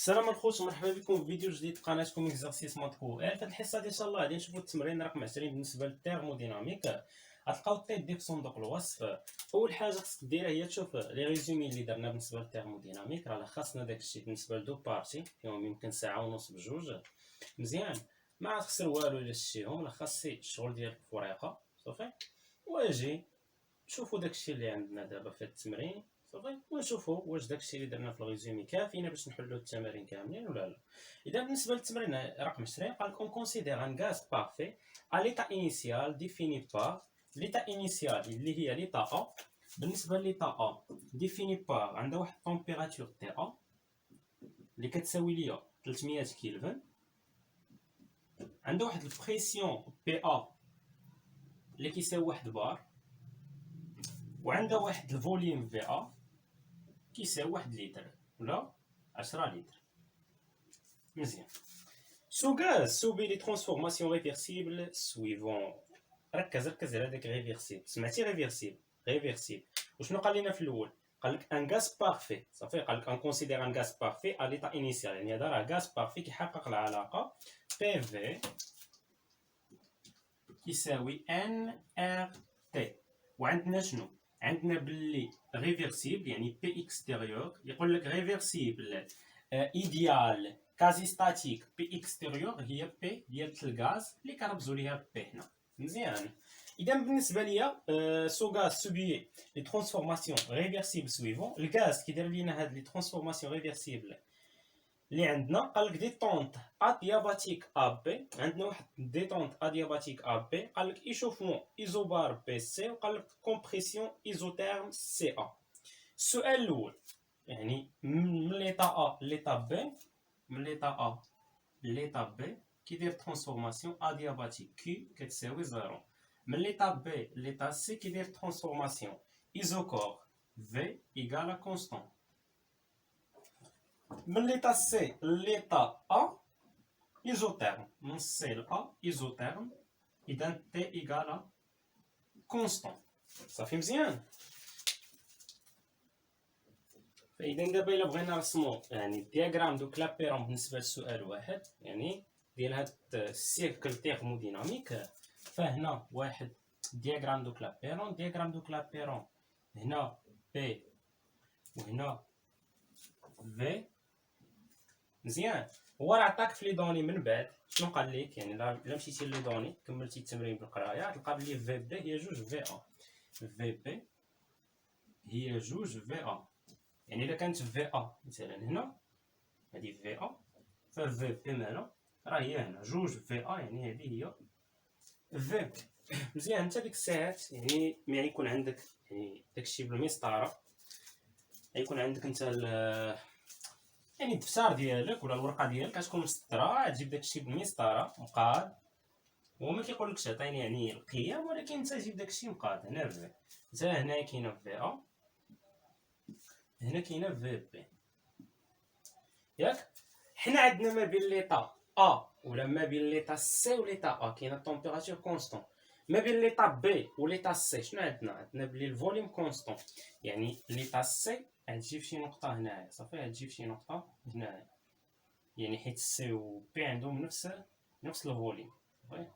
السلام الخوت، مرحبا بكم في فيديو جديد في قناتكم اكزرسيس ماتكو. في هذه الحصه ان شاء الله غادي نشوفوا التمرين رقم 20 بالنسبه للثيرموديناميك. غتلقاو التيب دي في صندوق الوصف. اول حاجه خصك ديرها هي تشوف لي ريزومي اللي درنا بالنسبه للثيرموديناميك، راه لخصنا داكشي بالنسبه لدو بارتي فيهم يمكن ساعه ونص بجوج. مزيان، ما تخسر والو الا شتيهم، لخصتي الشغل ديالك في ورقه صافي. واجي نشوفوا داكشي اللي عندنا دابا في التمرين صافي، ونشوفوا واش داكشي اللي درنا في الريزومي كافيين باش نحلوا التمارين كاملين ولا لا. اذا بالنسبه للتمرين رقم 20 قال لكم كونسيدير ان غاز بارفي ا ليتا انيسيال ديفيني بار ليتا انيسيال اللي هي ليتا ا. بالنسبه ليتا ا ديفيني بار عندها واحد التمبيراتور تي ا اللي كتساوي ليا 300 كيلفن، عندها واحد البريسيون بي ا اللي كيساوي 1 بار، وعندها واحد الفوليوم في ا كيساوي 1 لتر ولا 10 لتر. مزيان، سو غاز سوبي لي ترانسفورماسيون ريفيرسيبل سويفون. ركز على داك ريفيرسيبل، سمعتي ريفيرسيبل وشنو قال لنا في الاول؟ قال لك ان غاز بارفي صافي، قال لك ان كونسيدير ان غاز بارفي ا ليتا انيسيال، يعني هذا راه غاز بارفي كيحقق العلاقه بي في كيساوي ان ار تي. وعندنا شنو؟ عندنا باللي ريفيرسيبل يعني بي اكستيريور، يقول لك ريفيرسيبل ايديال كازي ستاتيك بي اكستيريور هي بي ديال الغاز اللي كنرمزوا ليها بي هنا. مزيان، اذا بالنسبه ليا سو غاز سوبي لي ترانسفورماسيون ريفيرسيبل سويفون. الغاز كيدير لينا هاد لي ترانسفورماسيون ريفيرسيبل اللي عندنا، قال لك ديتونت ادياباتيك ا بي، عندنا واحد ديتونت ادياباتيك ا بي، قال لك ايشوفمون ايزوبار بي سي، وقال لك كومبريسيون ايزوتيرم سي ا. السؤال الاول يعني من ليطا ا ليطا بي، من ليطا ا ليطا بي كيدير ترانسفورماسيون ادياباتيك كي كتساوي زيرو. من ليطا بي ليطا سي كيدير ترانسفورماسيون ايزوكور في ايكالا كونستون. من ليطا سي ليطا ا ايزوتيرم، من سي ل ا ايزوتيرم، اذا تي ايكالا كونستون. صافي مزيان. فاذا دابا الا بغينا نرسمو يعني الدياغرام دو كلابيرون بالنسبه للسؤال واحد، يعني ديال هاد السيركل تيرموديناميك، فهنا واحد دياغرام دو كلابيرون، هنا بي وهنا في. مزيان، هو راه عطاك في لي دوني من بعد شنو قال لك؟ يعني الا مشيتي لي دوني كملتي التمرين بالقرايه تلقى بلي في بي هي جوج في ا، في بي هي جوج في ا. يعني الا كانت في ا مثلا هنا هذه في ا، ففي بي مالا راه هي هنا جوج في ا، يعني هذه هي في بي. مزيان، انت ديك الساعات يعني ملي يكون عندك يعني داكشي بالمسطره، يكون عندك انت يعني الدفتر ديالك ولا الورقه ديالك كتكون مسطره، تجيب داكشي بالمسطره مقاد. هو ما كيقولكش عطيني يعني القيم، ولكن انت جيب داكشي مقاد. هنا في انت هنا كاينه في ا، هنا كاينه في بي، ياك؟ حنا عندنا ما بين ليطا ا ولا ما بين ليطا سي وليطا ا كاينه التمبيراتور كونستون. ما بين ليطا بي وليطا سي شنو عندنا بلي الفوليوم كونستون. يعني ليطا سي غتجي فشي نقطه هنايا صافي، غتجي فشي نقطه هنايا، يعني حيت سي و بي عندهم نفس الفوليوم صافي.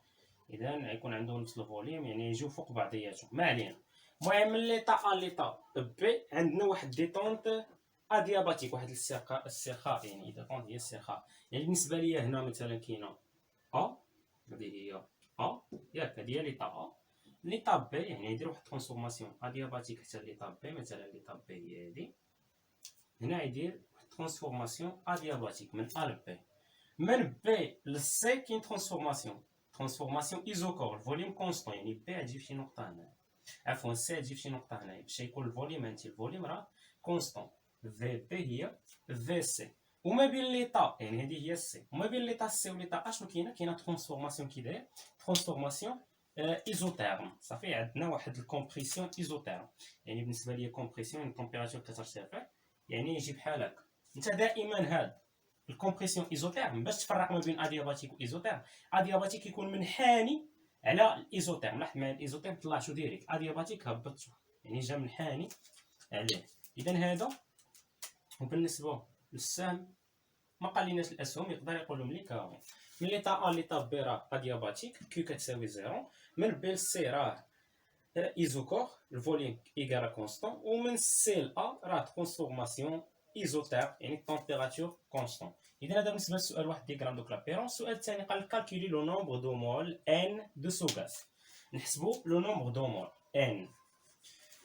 اذا غيكون عندهم نفس الفوليوم يعني يجيو فوق بعضياتهم، ما علينا. المهم من ليطا ا ليطا بي عندنا واحد ديتونت ادياباتيك، واحد السرخاء، يعني ديتونت هي السرخاء. يعني بالنسبه ليا هنا مثلا كاينه ا، هذه هي ا ياك، هذه هي ليطا ا. ليطا بي يعني يدير واحد ترانسفورماسيون ادياباتيك حتى ليطا بي، مثلا ليطا بي هي هذه، هنا يدير واحد ترانسفورماسيون ادياباتيك من ا ل بي. من بي لسي كاين ترانسفورماسيون ايزوكور، الفوليوم كونستون، يعني بي غتجي فشي نقطه هنا، عفوا سي غتجي فشي نقطه هنايا باش يكون الفوليوم، انت الفوليوم راه كونستون. في بي هي في سي. وما بين ليطا يعني هذه هي سي، وما بين ليطا سي وليطا ا شنو كاينه ترانسفورماسيون كي داير ترانسفورماسيون ايزوتيرم. صافي عندنا واحد الكومبريسيون ايزوتيرم، يعني بالنسبه ليا كومبريسيون يعني التمبيراتور كترتفع، يعني يجي بحال هكا. انت دائما هاد الكومبريسيون ايزوتيرم باش تفرق ما بين ادياباتيك وايزوتيرم، ادياباتيك كيكون منحني على الايزوتيرم. لاحظ معايا الايزوتيرم طلعتو ديريكت، ادياباتيك هبطتو يعني جا منحني عليه. اذا هذا وبالنسبه للسهم ما قاليناش الاسهم، يقدر يقول لهم لي كهون من ليطا ا ليطا بي راه ادياباتيك كيو كتساوي زيرو، من بي لسي راه ايزوكور الفوليوم ايكال كونستون، ومن سي لا راه ترانسفورماسيون ايزوتير يعني التمبيراتور كونستون. اذا هذا بالنسبه للسؤال واحد ديغرام دو كلابيرون. السؤال الثاني قال كالكولي لو نومبر دو مول ان دو سو غاز. نحسبوا لو نومبر دو مول ان.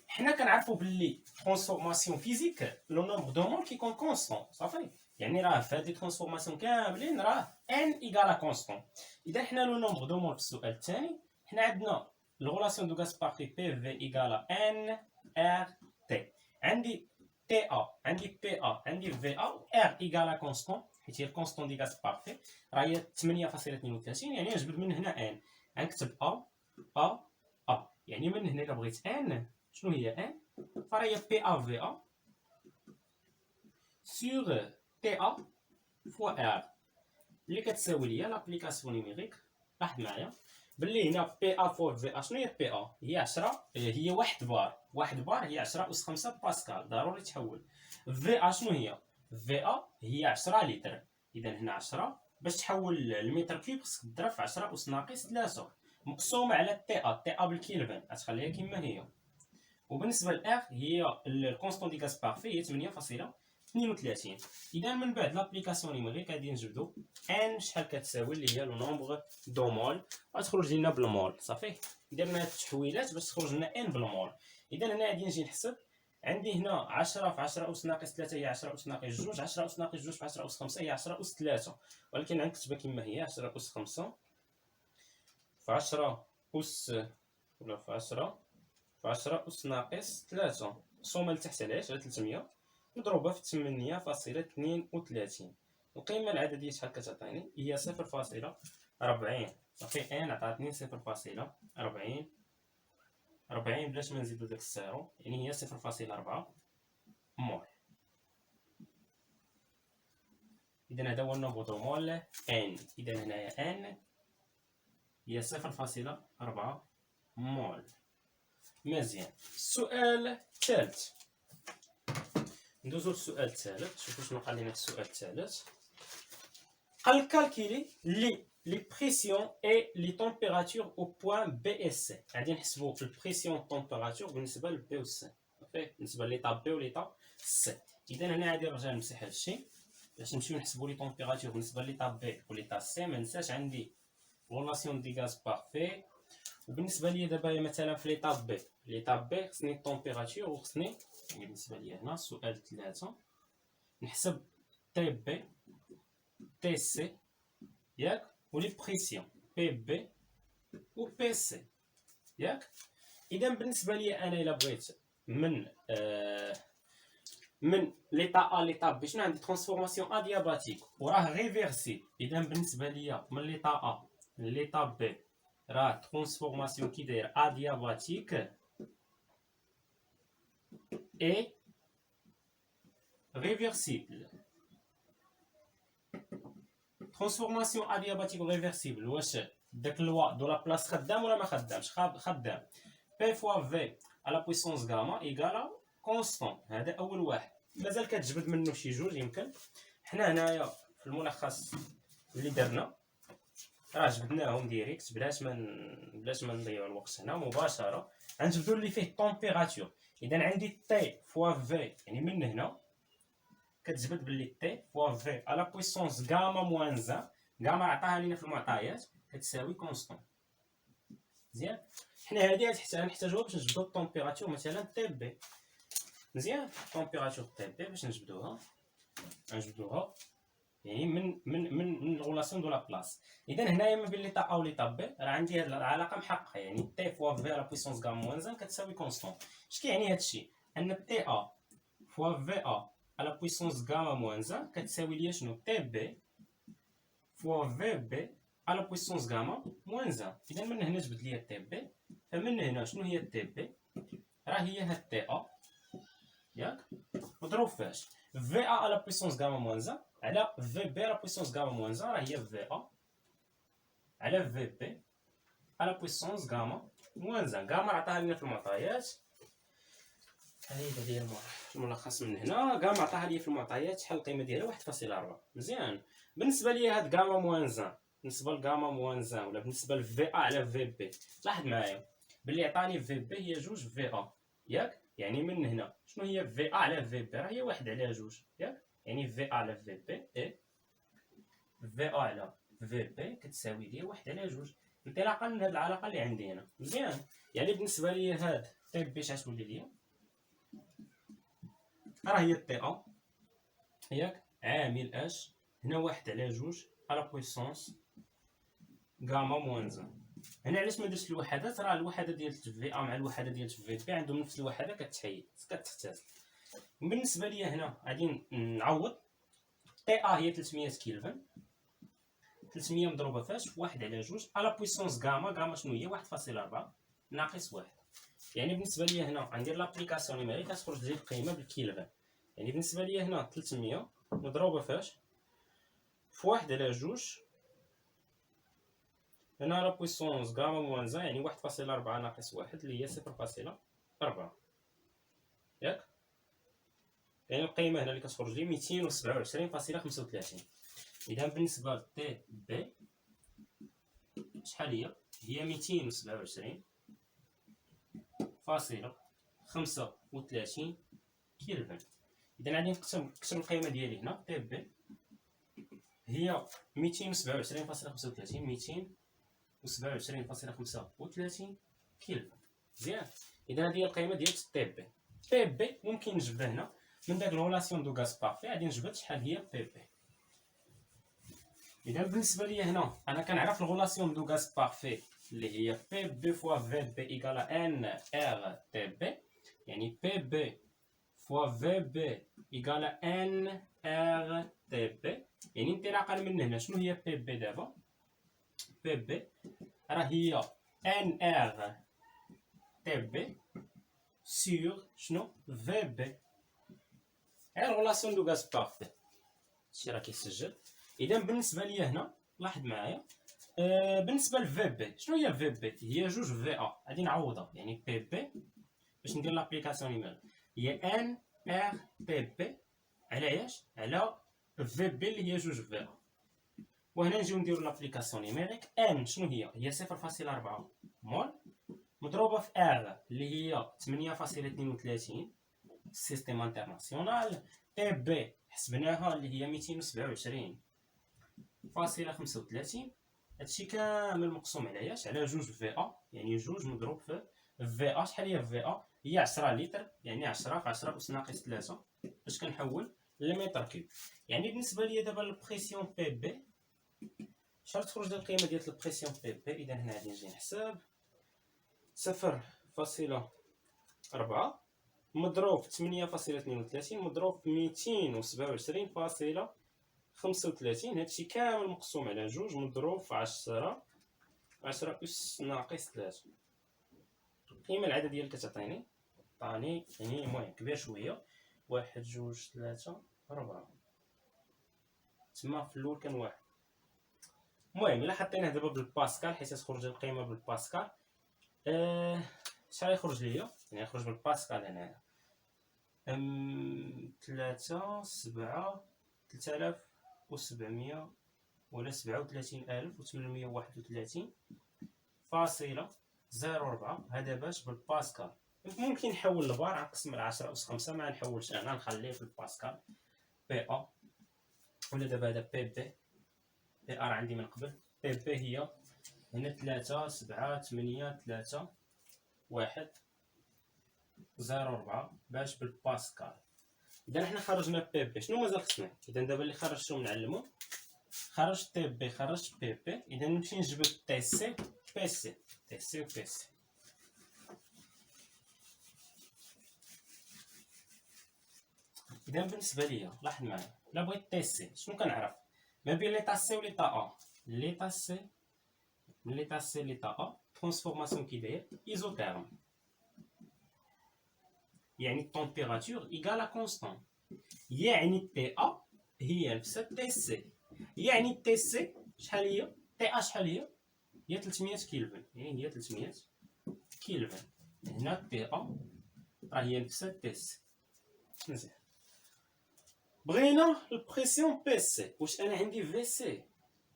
حنا كنعرفوا باللي ترانسفورماسيون فيزيك لو نومبر دو مول كيكون كونستون صافي، يعني راه في هاد لي ترانسفورماسيون كاملين راه ان ايكال كونستون. اذا حنا لو نومبر دو مول في السؤال الثاني حنا عندنا الغولاسيون دو غاز بارفي بي في ايكال ان ار تي. عندي تي ا عندي بي ا عندي في ا ار ايكال كونستون حيت هي الكونستون دي غاز بارفي راه هي 8.32، يعني نجبد من هنا ان غنكتب ا يعني من هنا الا بغيت ان شنو هي ان فراه هي بي ا في ا سور تي ا فوا ار اللي كتساوي ليا لابليكاسيون نيميريك. لاحظ معايا باللي هنا بي ا فوا في ا شنو هي بي ا؟ هي 10 هي 1 بار، 1 بار هي 10 أس 5 باسكال، ضروري تحول. في ا شنو هي؟ في ا هي 10 لتر، اذا هنا 10 باش تحول المتر كيوب خصك تضرب في 10 أس ناقص 3 مقسومه على تي ا، تي ا بالكيلفن غتخليها كما هي. وبالنسبه للاخ هي الكونستون دي غاز بارفي هي 8.32. اذا من بعد لابليكاسيون نيميريك غادي نجبدو ان شحال كتساوي اللي هي لو نومبر دو مول، غتخرج لنا بالمول صافي. درنا هاد التحويلات باش تخرج لنا ان بالمول. اذا هنا غادي نجي نحسب، عندي هنا 10 في 10 أس ناقص 3 هي 10 أس ناقص 2، 10 أس ناقص 2 في 10 أس 5 هي 10 أس 3، ولكن غنكتبها كما هي 10 أس 5 في 10 أس ولا في 10 في 10 أس ناقص 3 الصومة لتحت علاش على 300 مضروبة في 8.32. القيمة العددية شحال كتعطيني؟ هي 0.40 صافي. ان عطاتني 0.40 بلاش ما نزيدو داك السيرو، يعني هي 0.4 مول. إذا هذا هو النومبر دو مول ان. إذا هنايا ان هي 0.4 مول. مزيان. السؤال الثالث ندوزو للسؤال الثالث، شوفوا شنو قال لنا في السؤال الثالث. قال كالكيلي لي بريسيون اي لي تمبيراتور او بوين بي اس سي. غادي نحسبوا البريسيون تمبيراتور بالنسبه لبي و سي صافي، بالنسبه ليطا بي وليطا سي. اذا هنا غادي نرجع نمسح هادشي باش نمشيو نحسبوا لي تمبيراتور بالنسبه ليطا بي وليطا سي. ما ننساش عندي غولاسيون دي غاز بارفي، وبالنسبه ليا دابا مثلا في ليطا بي خصني التمبيراتور وخصني يعني بالنسبه ليا هنا سؤال 3 نحسب تي بي تي سي ياك، ولي بريسيون بي بي و بي سي ياك. اذا بالنسبه ليا انا الا بغيت من ليطا ا ليطا بي شنو عندي ترانسفورماسيون ادياباتيك وراه ريفيرسيبل. اذا بالنسبه ليا من ليطا ا ليطا بي راه ترانسفورماسيون كي داير ادياباتيك اي ريفيرسيبل. ترانسفورماسيون ادياباتيك ريفيرسيبل واش داك الوا دو لا بلاص خدام ولا ما خدامش؟ خدام. بي فوا في على بويسونس غاما ايكالا كونستون، هذا اول واحد. مازال كتجبد منه شي جوج يمكن. حنا هنايا في الملخص اللي درنا راه جبدناهم ديريكت بلاش ما نضيعوا الوقت هنا مباشره. غنجبدوا اللي فيه التمبيراتور. اذا عندي تي فوا في يعني من هنا كتجبد باللي تي فوا في على بويسونس غاما موان زان، غاما عطاها لينا في المعطيات كتساوي كونستون. مزيان. حنا هادي غنحتاجوها باش نجبدو التمبيراتور مثلا تي بي. مزيان. التمبيراتور تي بي باش نجبدوها يعني من الغولاسيون دو لا بلاص. اذا هنايا ما بين ليطا ا وليطا بي راه عندي هاد العلاقه محققه، يعني تي فوا في على بويسونس غاما موان زان كتساوي كونستون. اش كيعني هادشي؟ ان تي ا فوا في ا على بويسونس غاما موان زان كتساوي ليا شنو؟ تي بي فوا في بي على بويسونس غاما موان زان. اذا من هنا جبد ليا تي بي، فمن هنا شنو هي تي بي؟ راه هي هاد تي ا ياك مضروب فاش في ا على بويسونس غاما موان زان على في بي على بويسونس غاما موان زان، راه هي في ا على في بي على بويسونس غاما موان زان. غاما عطاها لنا في المعطيات شحال هي ديال الملخص من هنا؟ كاع عطاها لي في المعطيات شحال القيمه ديالها 1.4. مزيان. بالنسبه لي هاد غاما موان زان، بالنسبه لغاما موان زان ولا بالنسبه لفي ا على في بي، لاحظ معايا باللي عطاني في بي هي جوج في ا، ياك؟ يعني من هنا شنو هي في ا على في بي؟ راه هي واحد على جوج، ياك؟ يعني في ا على في بي اي في ا على في بي كتساوي لي واحد على جوج، انطلاقا من هاد العلاقه اللي عندي هنا. مزيان. يعني بالنسبه لي هاد تي بي اش غتولي ليا؟ راه هي تي ا، ياك؟ عامل اش هنا واحد على جوج على بويسونس غاما موان زان. هنا علاش ما درتش الوحدات؟ راه الوحده ديال في ا مع الوحده ديال في بي عندهم نفس الوحده كتختزل. بالنسبه لي هنا غادي نعوض. تي ا هي 300 كيلفن، 300 مضروبه فاش؟ في واحد على جوج على بويسونس غاما شنو هي؟ 1.4 ناقص واحد. يعني بالنسبه لي هنا غندير لابليكاسيون نيميريك كتخرج لي القيمه بالكيلفن. يعني بالنسبه لي هنا 300 مضروبه فاش؟ في واحد على جوج هنا على بويسونس غاما موان زان، يعني 1.4 ناقص واحد اللي هي 0.4، ياك؟ يعني القيمه هنا اللي كتخرج لي 227.35. اذا بالنسبه ل تي بي شحال هي؟ هي 227.35 كيلفن. اذا غادي نكتب القيمه ديالي هنا تي بي هي 227.35 227.35 كيلفن. مزيان. اذا هذه هي القيمه ديال تي بي. بي بي ممكن نجبدها هنا من داك الريلاسيون دو غاز بارفي، غادي نجبد شحال هي بي بي. اذا بالنسبه لي هنا انا كنعرف الريلاسيون دو غاز بارفي اللي هي بي بي فوا في بي ايكال ان ار تي بي، يعني بي بي فوا في بي ايكال ان ار تي بي. يعني انطلاقا من هنا شنو هي بي بي دابا؟ بي بي راه هي ان ار تي بي سور شنو؟ في بي. غير ريلاسيون دو غاز بارفي، هادشي راه كيسجل. اذا بالنسبه ليا هنا لاحظ معايا بالنسبه لفي بي شنو هي في بي؟ هي جوج في ا، غادي نعوضها. يعني بي بي باش ندير لابليكاسيون نيميريك هي ان ار تي بي على اش؟ على في بي اللي هي جوج في ا. وهنا نجيو نديرو لابليكاسيون نيميريك. ان شنو هي؟ هي 0.4 مول مضروبه في ار اللي هي 8.32 سيستيم انترناسيونال. تي بي حسبناها اللي هي 227.35. هادشي كامل مقسوم على اش؟ على جوج في ا، يعني جوج مضروب في في ا. شحال هي في ا؟ هي 10 لتر، يعني 10 في 10 أس ناقص 3 باش كنحول لمتر كيوب. يعني بالنسبه ليا دابا البريسيون بي بي شحال تخرج لي القيمه ديال البريسيون بي بي؟ اذا هنا غادي نجي نحسب 0.4 مضروب في 8.32 مضروب في 227.35. هادشي كامل مقسوم على جوج مضروب في 10 أس ناقص 3. القيمة العددية اللي كتعطيني عطاني يعني المهم كبير شوية، 1 2 3 4. تما في الأول كان 1. المهم إلا حطيناه دابا بالباسكال حيت تخرج القيمة بالباسكال شحال يخرج ليا؟ يعني يخرج بالباسكال هنايا 3 7 3700 ولا 37831.04. هذا باش بالباسكال. ممكن نحول البار نقسم على 10 أس 5، ما نحولش انا نخليه في الباسكال. بي ا ولا دابا هذا بي بي، بي ار عندي من قبل. بي بي هي هنا 3 7 8 3 1 0.4 باش بالباسكال. اذا حنا خرجنا بي بي شنو مازال خصنا؟ اذا دابا اللي خرجتو نعلمو، خرجت تي بي خرجت بي بي، اذا نمشي نجبد تي سي بي سي، تي سي و بي سي. اذا بالنسبه ليا لاحظ معايا الا بغيت تي سي شنو كنعرف ما بين ليطا سي و ليطا ا؟ ليطا سي من ليطا سي ليطا ا ترانسفورماسيون كي داير ايزوتيرم، يعني التمبيراتور ايكالا كونستون، يعني تي ا هي نفسها تي سي. يعني تي سي شحال هي؟ تي ا شحال هي؟ هي 300 كيلفن، يعني هي 300 كيلفن. هنا تي ا راه هي نفسها تي سي. مزيان. بغينا البريسيون بي سي. واش انا عندي في سي؟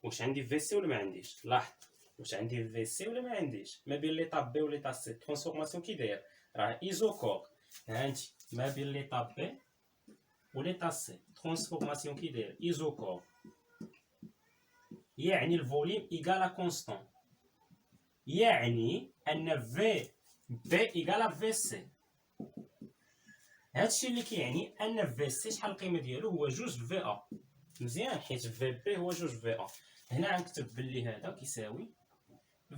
واش عندي في سي ولا ما عنديش؟ لاحظ، واش عندي في سي ولا ما عنديش؟ ما بين ليطاب بي وليطاب سي ترانسفورماسيون كي داير؟ راه ايزوكور. هانتي ما بين ليطاب بي وليطاب سي ترانسفورماسيون كي داير؟ ايزوكور. يعني الفوليوم ايكالا كونستون، يعني ان في بي ايكالا في سي. هادشي اللي كيعني ان في سي شحال القيمه ديالو؟ هو جوج في ا. مزيان، حيت في بي هو جوج في ا. هنا غنكتب بلي هذا كيساوي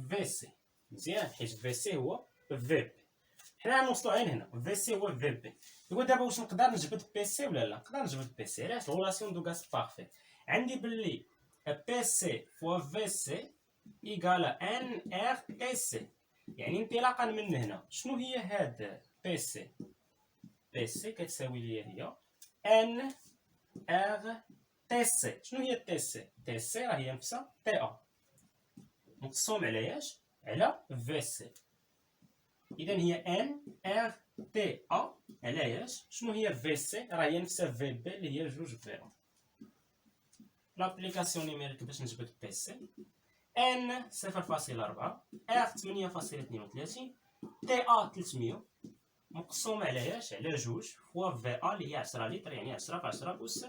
في سي. مزيان، حيت في سي هو في بي. حنا غنوصلو غير هنا، في سي هو في بي. ايوا دابا واش نقدر نجبد بي سي ولا لا؟ نقدر نجبد بي سي. علاش؟ غولاسيون دو غاز بارفي. عندي بلي بي سي فوا في سي ايكالا ان ار تي سي. يعني انطلاقا من هنا شنو هي هاد بي سي؟ بي سي كتساوي لي هي ان ار تي سي. شنو هي تي سي؟ تي سي راه هي نفسها تي ا مقسوم على ياش؟ على في سي. اذا هي ان ار تي ا على ياش؟ شنو هي في سي؟ راه هي نفسها في بي اللي هي جوج في ا. لابليكاسيون نيميريك باش نجبد بي سي، ان 0.4 ار 8.32 تي ا 300 مقسوم على ياش؟ على جوج فوا في ا اللي هي 10 لتر، يعني 10 في 10 أس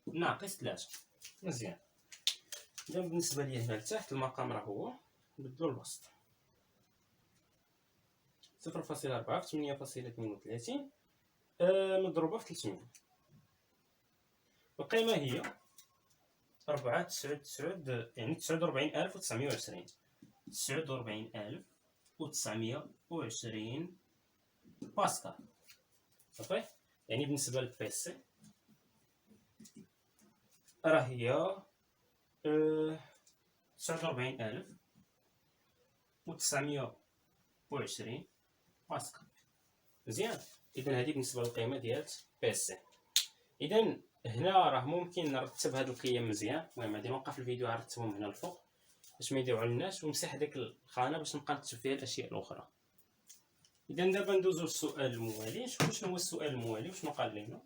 ناقص 3. مزيان. اذا بالنسبه لي هنا لتحت المقام راه هو نبدلو البسط 0.4 في 8.32 مضروبه في 300. القيمه هي 499 يعني 49920 49920 باسكال. صافي. يعني بالنسبه للبي سي راه هي 49920 باسكال. مزيان. اذا هذه بالنسبه للقيمه ديال بي سي. اذا هنا راه ممكن نرتب هاد القيم مزيان. المهم غادي نوقف الفيديو غنرتبهم هنا الفوق باش ما يضيعولناش، ونمسح هذيك الخانه باش نبقى نكتب فيها الاشياء الاخرى. اذا دابا ندوزو للسؤال الموالي. نشوفو شنو هو السؤال الموالي وشنو قال لنا.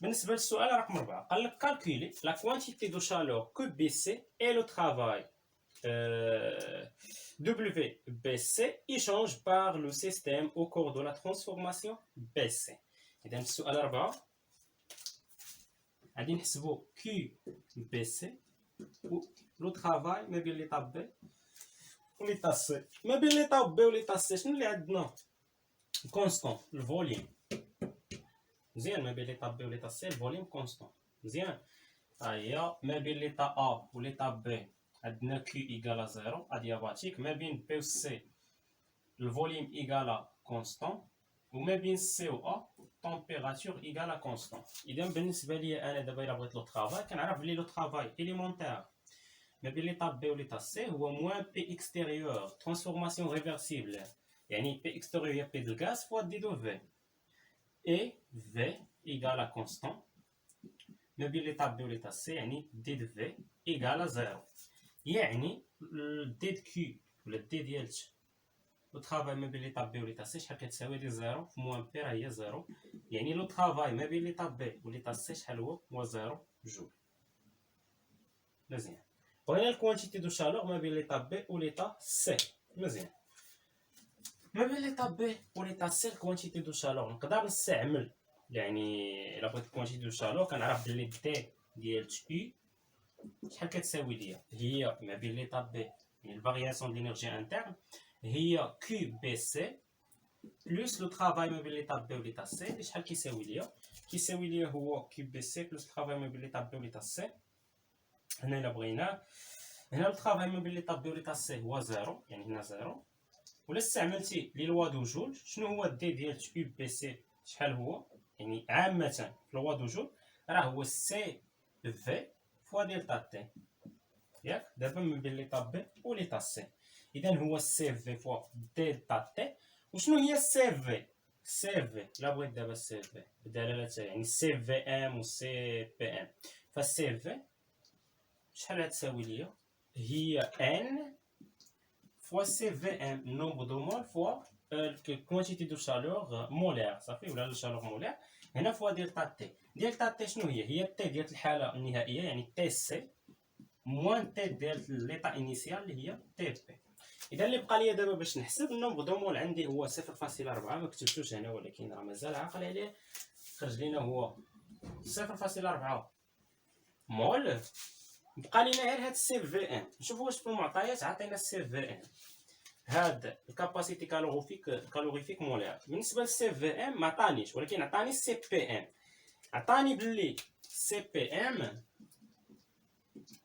بالنسبه للسؤال رقم 4 قال لك calculer la quantité de chaleur QBC et le travail WBC échange par le système au cours de la transformation BC. اذا السؤال 4 غادي نحسبوا QBC و لو travail ما بين ليطاب بي وليطاب سي. ما بين ليطاب بي وليطاب سي شنو اللي عندنا؟ كونستون الفوليوم. مزيان. ما بين ليطاب بي وليطاب سي الفوليوم كونستون. مزيان. ها هي ما بين ليطاب ا وليطاب بي عندنا كيو ايكالا 0 ادياباتيك. ما بين بي و سي الفوليوم ايكالا كونستون. وما بين سي و ا تمبيراتور ايكالا كونستون. اذا بالنسبه لي انا دابا الا بغيت لو طرافاي كنعرف بلي لو طرافاي اليمونتير ما بين ليطاب بي وليطاب سي هو موان بي اكستيريور ترانسفورماسيون ريفرسيبل. يعني بي اكستيريور هي بي دو غاز فوا دي دو في. اي في ايكالا كونستون ما بين ليطاب بي وليطاب سي يعني دي دو في ايكالا 0. يعني دي دو كيو ولا دي ديال لو طرافاي ما بين ليطاب بي وليطاب سي شحال كتساوي لي 0 في موان بي راه هي 0. يعني لو طرافاي ما بين ليطاب بي وليطاب سي شحال هو 0 جول. مزيان. بغينا الكوانتيتي دو شالور ما بين ليطاب بي وليطاب سي. مزيان. ما بين ليطاب بي وليطاب سي الكوانتيتي دو شالور نقدر نستعمل، يعني الا بغيت الكوانتيتي دو شالور كنعرف بلي دي ديال تي شحال كتساوي ليا هي ما بين ليطاب بي يعني الفارياسيون ديال لينيرجي انترن هي كيو بي سي بلس لو طرافاي ما بين ليطاب بي وليطاب سي اللي شحال كيساوي ليا؟ كيساوي ليا هو كيو بي سي بلس الطرافاي ما بين ليطاب بي وليطاب سي. هنا الا بغينا هنا الطرافاي ما بين ليطاب بي وليطاب سي هو 0 يعني هنا 0. ولا استعملتي لي لوا دو جول شنو هو دي ديال كيو بي سي شحال هو؟ يعني عامه في لوا دو جول راه هو سي في فوا دلتا تي. ياك دابا ما بين ليطاب بي وليطاب سي اذا هو سي في فوا دلتا تي. وشنو هي سي في؟ سي في لا بغيت دابا سي في بدلاله يعني سي في ام و سي بي ام. فالسي في شحال غتساوي ليا؟ هي ان فوا سي في ام نومبر دو مول فوا كوانتيتي دو شالور مولير صافي ولا شالور مولير هنا فوا دلتا تي. دلتا تي شنو هي التي ديال الحاله النهائيه يعني تي سي موان تي ديال ليطا انيسيال اللي هي تي بي. اذا اللي بقى ليا دابا باش نحسب النومبر دو مول عندي هو 0.4 ما كتبتوش هنا ولكن راه مازال عاقل عليه خرج لينا هو 0.4 مول. بقى لينا غير هاد السي في ام. نشوفوا واش في المعطيات عطينا السي في ام هاد الكاباسيتي كالوريفيك مولير. بالنسبه للسي في ام ما عطانيش ولكن عطاني السي بي ام. عطاني بلي سي بي ام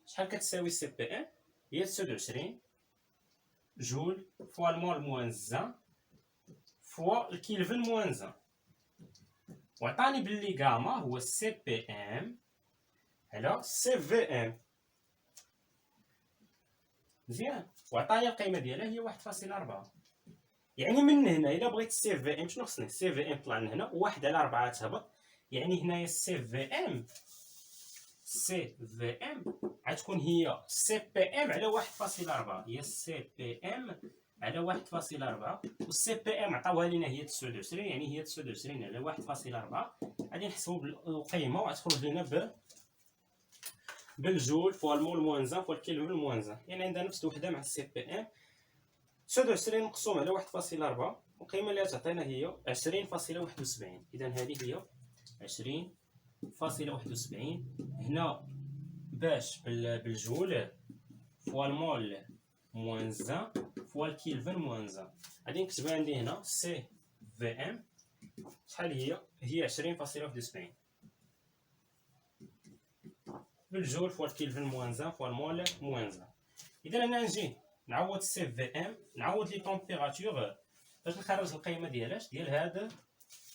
شحال كتساوي السي بي ام هي 29 جول فوا المول موان زان فوا الكيلفن موان زان. وعطاني بلي غاما هو سي بي ام على سي في ام مزيان. وعطاني القيمه ديالها هي 1.4. يعني من هنا الا بغيت سي في ام شنو خصني سي في ام طلع من هنا 1 على 4 تهبط. يعني هنايا سي في ام غتكون هي سي بي ام على 1.4 هي سي بي ام على 1.4 والسي بي ام عطاوها لينا هي 29 يعني هي 29 على 1.4. غادي نحسبوا بالقيمه وغتخرج لنا بالجول فوا المول موان زان فوا الكيلفن موان زان. يعني عندها نفس الوحده مع السي بي ام 29 مقسوم على 1.4 والقيمه اللي غتعطينا هي 20.71. اذا هذه هي 20.71 هنا باش بالجول فوا المول موان زان فوا الكيلفن موان زان. غادي نكتبها عندي هنا سي في ام شحال هي 20.71 بالجول فوا الكيلفن موان زان فوا المول موان زان. اذا انا نجي نعوض سي في ام نعوض لي طومبيراتور باش نخرج القيمه ديال هذا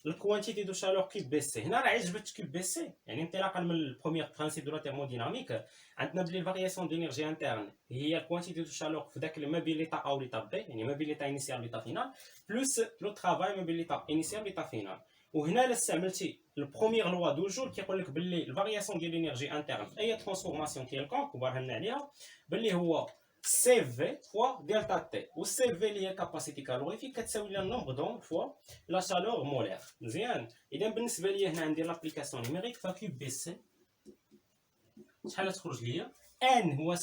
الكوانتيتي دو شالور كي بي سي. هنا راه عجبت كي بي سي يعني انطلاقا من البروميير برانسيب دو لا ثيرموديناميك عندنا بلي الفارياسيون دينيرجي انترن هي الكوانتيتي دو شالور في داك ما بين ليطا او ليطا بي يعني ما بين ليطا انيسيال ليطا فينال بلس لو ترافاي ما بين ليطا انيسيال ليطا فينال. وهنا الا استعملتي البروميير لوا دو جول كيقول لك بلي الفارياسيون ديال لينيرجي انترن في اي ترانسفورماسيون كيلكونك وبرهنا عليها بلي هو سي في فوا دلتا تي والسي في اللي هي كاباسيتي كالوريفيك كتساوي لنا النومبر دوم فوا لا شالور مولير مزيان. اذا بالنسبه ليا هنا ندير لابليكاسيون نيميريك فكي بي سي شحال تخرج ليا ان هو 0.4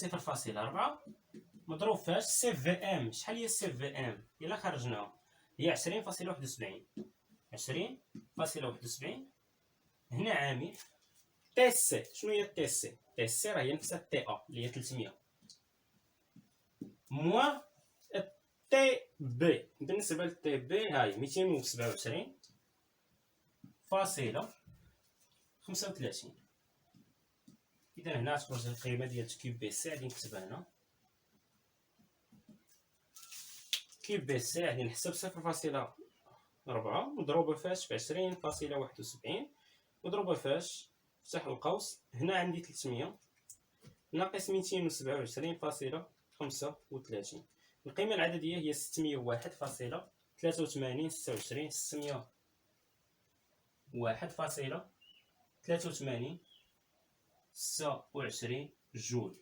مضروب فاش سي في ام. شحال هي سي في ام الا خرجناها هي 20.71 20.71 هنا عامل تي سي. شنو هي تي سي؟ تي سي راه هي نفسها تي ا اللي هي 300 موان تي بي. بالنسبه للتي بي هاي 227.35. اذا هنا تخرج القيمه ديال كيوب بي سي غادي نكتبها هنا كيوب بي سي غادي نحسب 0.4 مضروبه فاش ب 20.71 مضروبه فاش فتح القوس هنا عندي 300 ناقص 227.35. القيمه العدديه هي 601.26 جول.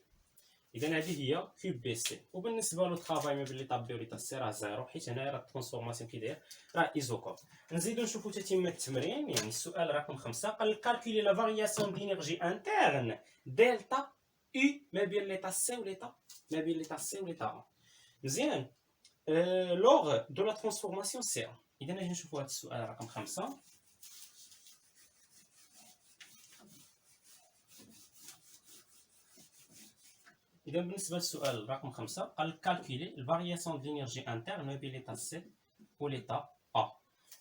اذا هذه هي كيوب بي سي. وبالنسبه لو طرافاي ما بين ليطا بي وليطا سي راه زيرو حيت هنايا راه الترانسفورماسيون كي داير راه ايزوكوب. نزيدو نشوفو تتمه التمرين يعني السؤال رقم 5 قال كالكولي لا فارياسيون دينيرجي انترن دلتا U ما بين ليطا سي وليطا ا مزيان لوغ دو لا ترانسفورماسيون سي. اذا نجي نشوفو هذا السؤال رقم 5. إذا بالنسبة للسؤال رقم 5 قال كالكولي الفارياسيون دينيرجي انترن ما بين ليطا سي وليطا ا.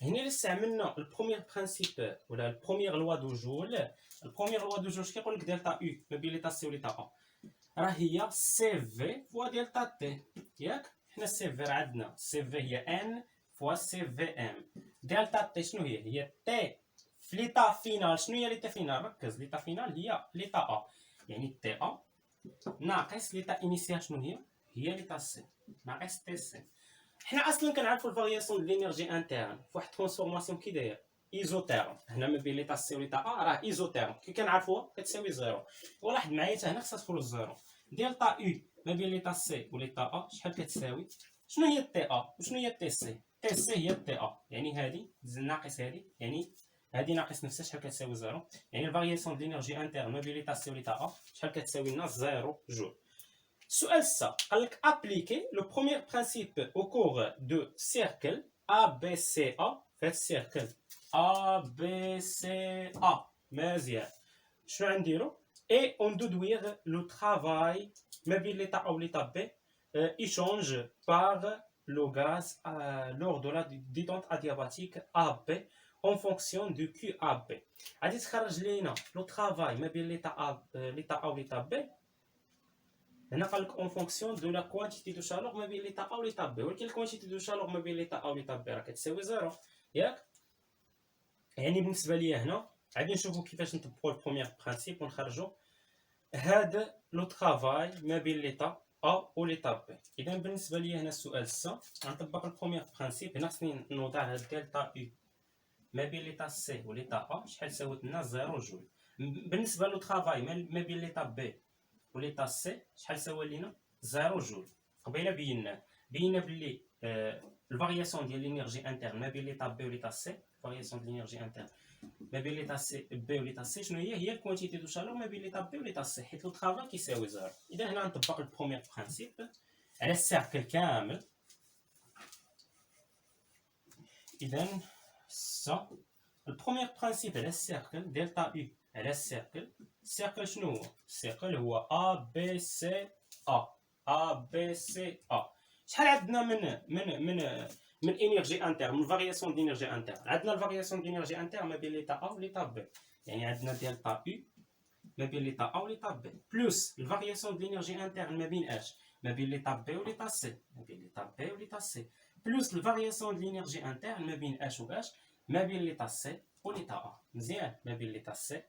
هنا اللي استعملنا البروميير برانسيب ولا البروميير لوا دو جول. البروميير لوا دو جول كيقول لك دلتا U ما بين ليطا سي وليطا ا راه هي سي في فوا دلتا تي ياك. حنا السي في راه عندنا سي في هي ان فوا سي في ام. دلتا تي شنو هي تي في ليطا فينال. شنو هي ليطا فينال؟ ركز ليطا فينال هي ليطا ا يعني تي ا ناقص ليطا انيسيال شنو هي ليطا سي ناقص تي سي. حنا اصلا كنعرفوا الفارياسيون ديال لينيرجي انترن فواحد ترانسفورماسيون كي داير ايزوتيرم. هنا ما بين ليطا سي وليطا ا راه ايزوتيرم كي كنعرفوها كتساوي زيرو. ولاحظ معايا حتى هنا خصها تخرج زيرو. دلتا U ما بين ليطا سي وليطا ا شحال كتساوي؟ شنو هي تي ا وشنو هي تي سي؟ تي سي هي تي ا، يعني هذه ناقص هذه، يعني هذه ناقص نفسها شحال كتساوي زيرو، يعني الفارياسيون ديال لينيرجي انترن ما بين ليتا سي وليتا ا شحال كتساوي لنا زيرو جول. السؤال 6 قال لك ابليكي لو بروميير برانسيپ او كور دو سيركل ا بي سي ا، في هذا السيركل ا بي سي ا مزيان. شنو غنديرو؟ اي اون دودوير لو ترافاي ما بين ليتا ا وليتا بي échange par le gaz lors de la détente adiabatique AB en fonction du QAB. غادي تخرج لينا لو ترافاي ما بين ليتا A و ليتا B. هنا قال لك اون فونكسيون دو لا كوانتيتي دو شالور ما بين ليتا A و ليتا B، ولكن الكوانتيتي دو شالور ما بين ليتا A و ليتا B راه كتساوي زيرو ياك. يعني بالنسبه ليا هنا غادي نشوفوا كيفاش نطبقوا البروميير برانسيپ ونخرجوا هذا لو ترافاي ما بين ليتا A و ليتا B. اذا بالنسبه لي هنا السؤال 6 غنطبق البروميير برانسيپ. هنا خصني نوضع هاد دلتا U ما بين ليتا C و ليتا A شحال ساوت لنا 0 جول. بالنسبه لو ترافاي ما بين ليتا B و ليتا C شحال ساوى لينا 0 جول. قبيله بينا بلي الفارياسيون ديال لينيرجي انترن ما بين ليتا B و ليتا C، الفارياسيون ديال لينيرجي انترن ما بين ليتا سي بي و ليتا سي شنو هي الكوانتيتي دو شالور ما بين ليتا بي و ليتا سي، حيت لو ترافاي كيساوي زيرو. اذا هنا نطبق البروميير برانسيپ على السيركل كامل. اذا سا البروميير برانسيپ على السيركل دلتا يو على السيركل. السيركل شنو هو؟ السيركل هو ا بي سي ا، ا بي سي ا. شحال عندنا من انرجي انترن، من فارياسيون دينيرجي انترن؟ عندنا الفارياسيون دينيرجي انترن ما بين ليتا ا و ليتا بي، يعني عندنا دلتا يو ما بين ليتا ا و ليتا بي بلس الفارياسيون دينيرجي انترن ما بين اش؟ ما بين ليتا بي و ليتا سي، ما بين ليتا بي و ليتا سي بلس الفارياسيون دينيرجي انترن ما بين اش و اش؟ ما بين ليتا سي و ليتا ا. مزيان، ما بين ليتا سي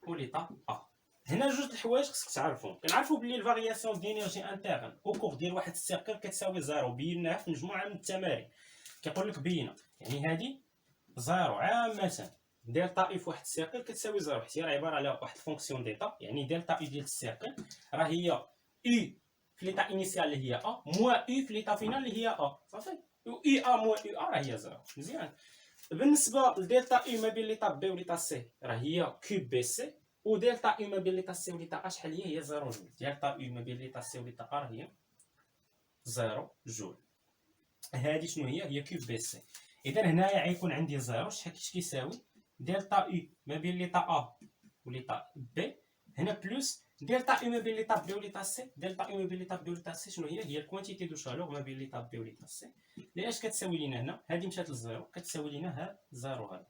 و ليتا ا. هنا جوج الحوايج خصك تعرفهم. كنعرفوا بلي الفارياسيون دينيرجي انترن او كور ديال واحد السيركل كتساوي زيرو، بيناها في مجموعه من التمارين. كيقول لك بينا يعني هذه زيرو عامه، دلتا اي في واحد السيركل كتساوي زيرو حيت هي عباره على واحد الفونكسيون ديتا. يعني دلتا اي ديال السيركل راه هي اي في ليتا انيسيال اللي هي ا موا اي في ليتا فينال اللي هي ا، صافي. و اي ا موا اي ا راه هي زيرو. مزيان. بالنسبه لدلتا اي ما بين ليتا بي و ليتا سي راه هي كيوب بي سي، و دلتا اي ما بين ليتا سي و ليتا ا شحال هي؟ هي 0 جول. دلتا اي ما بين ليتا سي و ليتا ا راه هي 0 جول. هادي شنو هي؟ هي كيوب بي سي. اذا هنايا غيكون عندي 0 شحال كيساوي؟ دلتا اي ما بين ليتا ا و ليتا بي هنا بلس دلتا اي ما بين ليتا بي و ليتا سي. دلتا اي ما بين ليتا بي و ليتا سي شنو هي؟ هي الكوانتيتي دو شالور ما بين ليتا بي و ليتا سي اللي اش كتساوي لينا هنا؟ هادي مشات للزيرو كتساوي لينا ها 0 هذا.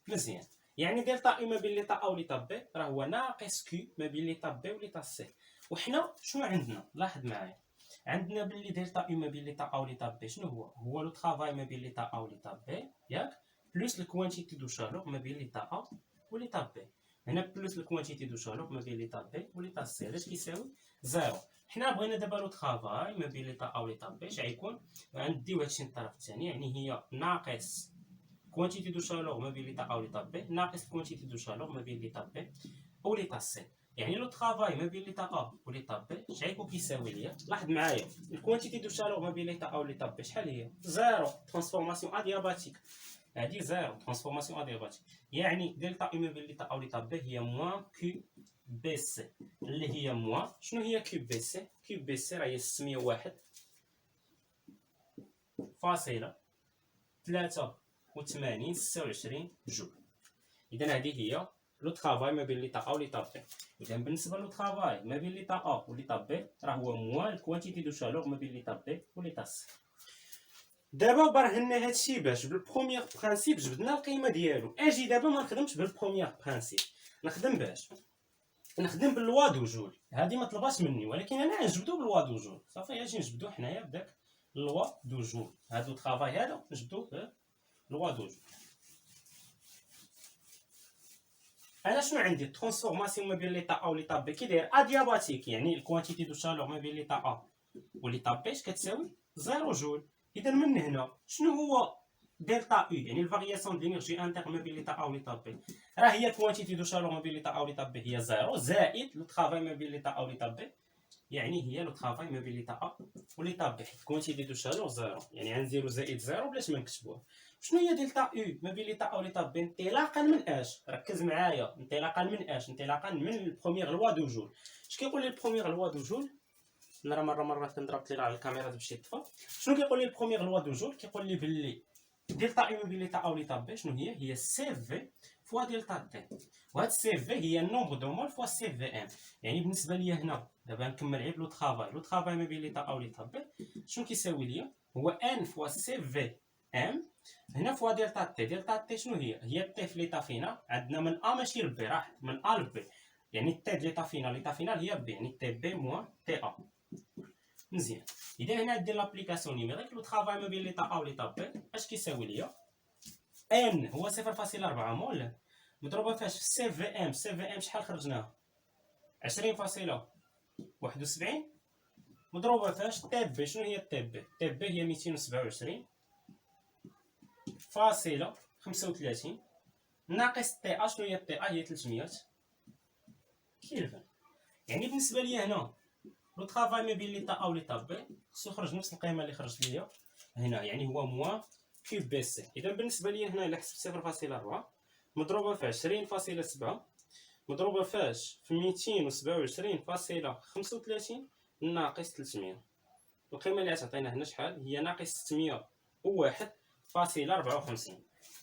مزيان. يعني دلتا اي ما بين ليتا ا و ليتا بي راه هو ناقص كيو ما بين ليتا بي و ليتا سي. وحنا شنو عندنا؟ لاحظ معايا، عندنا بلي دلتا اي ما بين ليتا ا و ليتا بي شنو هو؟ هو لو ترافاي ما بين ليتا ا و ليتا بي ياك، بلس الكوانتيتي دو شالور ما بين ليتا ا و ليتا بي. هنا بلس الكوانتيتي دو شالور ما بين ليتا بي و ليتا سي علاش كيساوي زيرو. حنا بغينا دابا لو ترافاي ما بين ليتا ا و ليتا بي اش غيكون؟ غنديو هادشي للطرف الثاني، يعني هي ناقص كوانتيتي دو شالور ما بين ليتا ا و ليتا بي ناقص كوانتيتي دو شالور ما بين ليتا بي و ليتا سي. يعني لو ترافاي ما بين ليتا ا و ليتا بي اش غيكون كيساوي ليا؟ لاحظ معايا الكوانتيتي دو شالور ما بين ليتا ا و ليتا بي شحال هي؟ زيرو. ترانسفورماسيون ادياباتيك، هادي زيرو ترانسفورماسيون ادياباتيك. يعني دلتا اي ما بين ليتا ا و ليتا بي هي موان كيو بي سي اللي هي موان شنو هي كيو بي سي؟ كيو بي سي راه هي 601 فاصلة 83 26 جول. اذا هذه هي لو ترافاي ما بين ليتا ا و ليتا بي. اذا بالنسبه لو ترافاي ما بين ليتا ا و ليتا بي راه هو موان الكوانتيتي دو شالور ما بين ليتا بي و ليتا سي. دابا برهنا هادشي باش بالبروميير برانسيپ جبدنا القيمه ديالو. اجي دابا ما نخدمش بالبروميير برانسيپ، نخدم باش نخدم باللوا دو جول. هادي ما طلباش مني ولكن انا نجبدو باللوا دو جول. صافي اجي نجبدو حنايا بداك اللوا دو جول. هادو ترافاي هذا نجبدو باللوا دو جول. انا شنو عندي؟ ترانسفورماسيون ما بين ليتا ا و ليتا بي كي داير ادياباتيك، يعني الكوانتيتي دو شالور ما بين ليتا ا و ليتا بي كتساوي 0 جول. اذا من هنا شنو هو دلتا اي؟ يعني الفارياسيون دينيرجي انترن ما بين ليتا ا و ليتا بي راه هي كوانتيتي دو شالور ما بين ليتا ا و ليتا بي هي 0 زائد لو ترافاي ما بين ليتا ا و ليتا بي يعني هي لو طرافاي ما بين ليطا ا وليطا بي، حيت كوانتيتي دو شالور زيرو، يعني عن زيرو زائد زيرو بلاش ما نكتبوه. شنو هي دلتا او ما بين ليطا ا وليطا بي؟ انطلاقا من اش؟ ركز معايا، انطلاقا من اش؟ انطلاقا من البروميير لوا دو جول. اش كيقول لي البروميير لوا دو جول؟ انا مره كنضرب لي على الكاميرا باش يطفى. شنو كيقول لي البروميير لوا دو جول؟ كيقول لي باللي دلتا او ما بين ليطا ا وليطا بي شنو هي سي في فوا دلتا تي، وهاد سي في هي النومبر دو مول فوا سي في ام. يعني بالنسبه ليا هنا دابا نكمل عيب لو طرافاي ما بين ليطا ا وليطا بي شنو كيساوي ليا؟ هو ان فوا سي في ام هنا فوا دلتا تي. دلتا تي شنو هي التي في ليطا فينال، عندنا من ا ماشي لبي، راح من ا لبي، يعني التي د ليطا فينال هي بي، يعني تي بي موان تي ا. مزيان. اذا هنا دير لابليكاسيون نيميريك لو طرافاي ما بين ليطا ا وليطا بي اش كيساوي ليا؟ ان هو 0.4 مول مضروبه فاش في سي في ام. سي في ام شحال خرجناها؟ 20.71 مضروبه فاش تي بي. شنو هي تي بي؟ تي بي هي 227.35 ناقص تي ا. شنو هي تي ا؟ هي 300 كيلفن. يعني بالنسبه لي هنا لو طرافاي ما بين ليطا ا وليطا بي خصو يخرج نفس القيمه اللي خرجت ليا هنا، يعني هو موان كيوب بي سي. اذا بالنسبه لي هنا الا حسبت 0.4 مضروبه في 20.7 مضروبه فاش في 227.35 ناقص 300. القيمه اللي غتعطينا هنا شحال هي؟ ناقص 601.54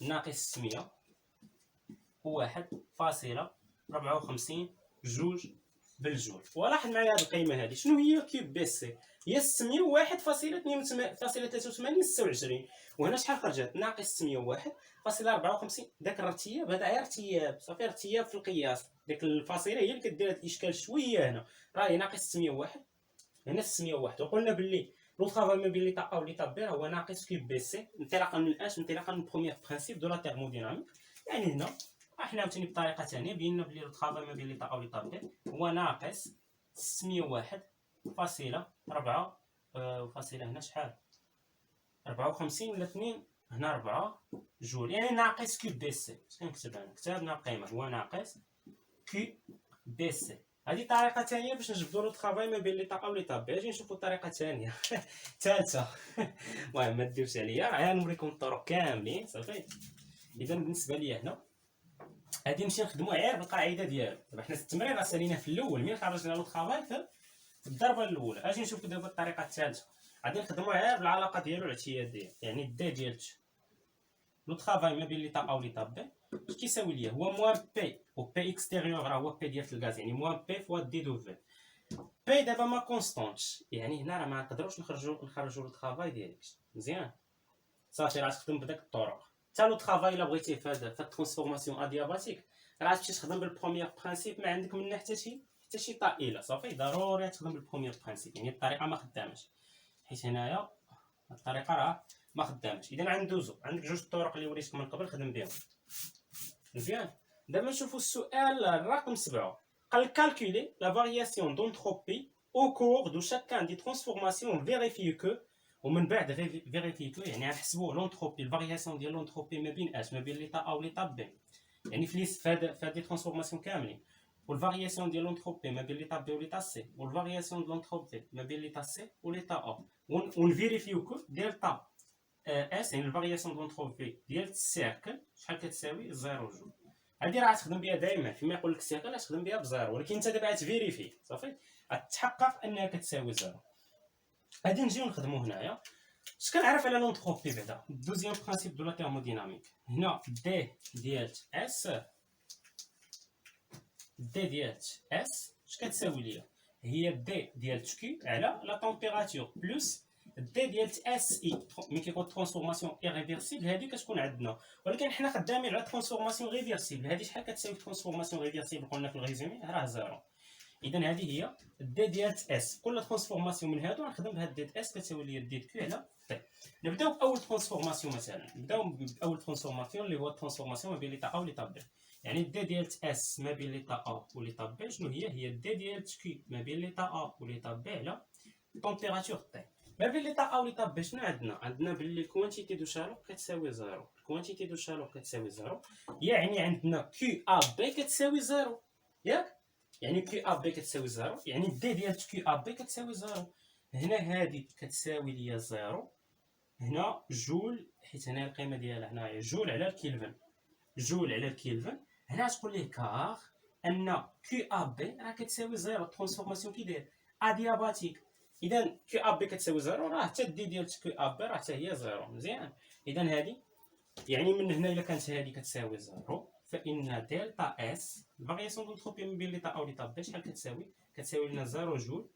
ناقص 601.54 جوج بالجول. ولاحظ معايا هذه القيمه هذه شنو هي؟ كيوب بي سي هي 601.23 وهنا شحال خرجت؟ ناقص 601.54. داك الارتياب هذا غير ارتياب صافي، ارتياب في القياس. ديك الفاصله هي اللي كدير هذا الاشكال شويه هنا، راهي ناقص 601 هنا 601. وقلنا باللي لو طرافاي ما بين ليطا ا وليطا بي هو ناقص كيوب بي سي انطلاقا من اش؟ انطلاقا من بروميير برانسيپ دو لا تيرموديناميك. يعني هنا حنا عاوتاني بطريقه ثانيه بينا بلي لو طرافاي ما بين ليطا ا وليطا بي هو ناقص 601.4 فاصله هنا شحال؟ 54 ولا 2 هنا 4 جول، يعني ناقص كيوب بي سي. اش كنكتب انا؟ كتبنا القيمه هو ناقص كيوب بي سي. هذه طريقه ثانيه باش نجبدوا لو طرافاي ما بين ليطا ا وليطا بي. اجي نشوفوا طريقه ثانيه ثالثه. المهم ما ديروش عليا، راه نوريكم الطرق كاملين صافي. اذا بالنسبه لي هنا غادي نمشي نخدموا غير بالقاعده ديالو. دابا حنا التمرين راه ساليناه في الاول من خرجنا لو طرافاي في الضربه الاولى. اجي نشوفوا دابا الطريقه الثالثه، غادي نخدموا غير بالعلاقه ديالو الاعتياديه، يعني دي ديال لو طرافاي ما بين ليطا ا وليطا بي اش كيساوي ليا؟ هو موان بي، و بي اكستيريور راه هو بي ديال الغاز، يعني موان بي فوا دي دو في. بي دابا ما كونستونتش، يعني هنا راه ما نقدروش نخرجوا لو طرافاي ديالك. مزيان صافي، راه تخدم بداك الطرق. حتى لو طرافاي الا بغيتيه في هاد الترانسفورماسيون ادياباتيك راه تمشي تخدم بالبروميير برانسيپ، ما عندك منها حتى شي طائله صافي. ضروري تخدم بالبروميير برانسيپ، يعني الطريقه ما خدامش، حيت هنايا الطريقه راه ما خدامش. اذا غندوزو عندك جوج طرق اللي وريتك من قبل، خدم بهم مزيان. دابا نشوفوا السؤال الرقم 7. قال calculer la variation d'entropie au cours de chacun des transformations vérifier que. ومن بعد فيريفي كو يعني غنحسبوا لونتروبي، الفارياسيون ديال لونتروبي ما بين اش؟ ما بين ليطا ا وليطا بي، يعني في هاد لي ترانسفورماسيون كاملين. والفارياسيون ديال لونتروبي ما بين ليطا بي وليطا سي، والفارياسيون ديال لونتروبي ما بين ليطا سي وليطا ا. ونفيريفيو كو دلتا اس يعني الفارياسيون دونتروبي ديال السيركل شحال كتساوي؟ 0 جول. هادي راه غتخدم بها دائما فيما يقول لك السيركل غتخدم بها بزيرو، ولكن انت دابا غتفيريفي صافي غتحقق انها كتساوي زيرو. غادي نجيو نخدمو هنايا. اش كنعرف على لونتروبي بعدا؟ دوزيام برانسيپ دو لا تيرموديناميك. هنا دي ديال اس اش كتساوي ليا؟ هي دي ديال كيو على لا تمبيراتور بلس دي ديال اس اي. ملي كيكون ترانسفورماسيون ايريفيرسيبل هذه كتكون عندنا، ولكن حنا خدامين على ترانسفورماسيون ريفيرسيبل. هذه شحال كتساوي ترانسفورماسيون ريفيرسيبل؟ قلنا في الريزومي راه زيرو. اذا هذه هي دي ديال اس. كل ترانسفورماسيون من هادو غنخدم بهاد دي اس كتساوي لي دي كيو على تي. نبداو باول ترانسفورماسيون مثلا، نبداو باول ترانسفورماسيون اللي هو الترانسفورماسيون ما بين ليطا ا وليطا بي. يعني دي ديال اس ما بين ليطا ا وليطا بي شنو هي دي ديال كيو ما بين ليطا ا وليطا بي على تمبيراتور تي. ما بين ليطا ا وليطا بي شنو عندنا باللي الكوانتيتي دو شالور كتساوي زيرو. الكوانتيتي دو شالور كتساوي زيرو، يعني عندنا كيو ا بي كتساوي زيرو، ياك؟ يعني كيو ا بي كتساوي زيرو، يعني دي ديال كيو ا بي كتساوي زيرو. هنا هادي كتساوي ليا زيرو، هنا جول، حيت هنا القيمه ديالها هنايا جول على الكلفن، جول على الكلفن. هنا تقول ليه كار ان كيو ا بي راه كتساوي زيرو، ترانسفورماسيون كي داير ادياباتيك. اذا كيو ا بي كتساوي زيرو، راه حتى دي ديال كيو ا بي راه حتى هي زيرو. مزيان. اذا هادي يعني من هنا الا كانت هادي كتساوي زيرو، فان دلتا اس الفارياسيون دونتروبي ما بين ليطا او ليطا بي شحال كتساوي؟ كتساوي لنا زيرو جول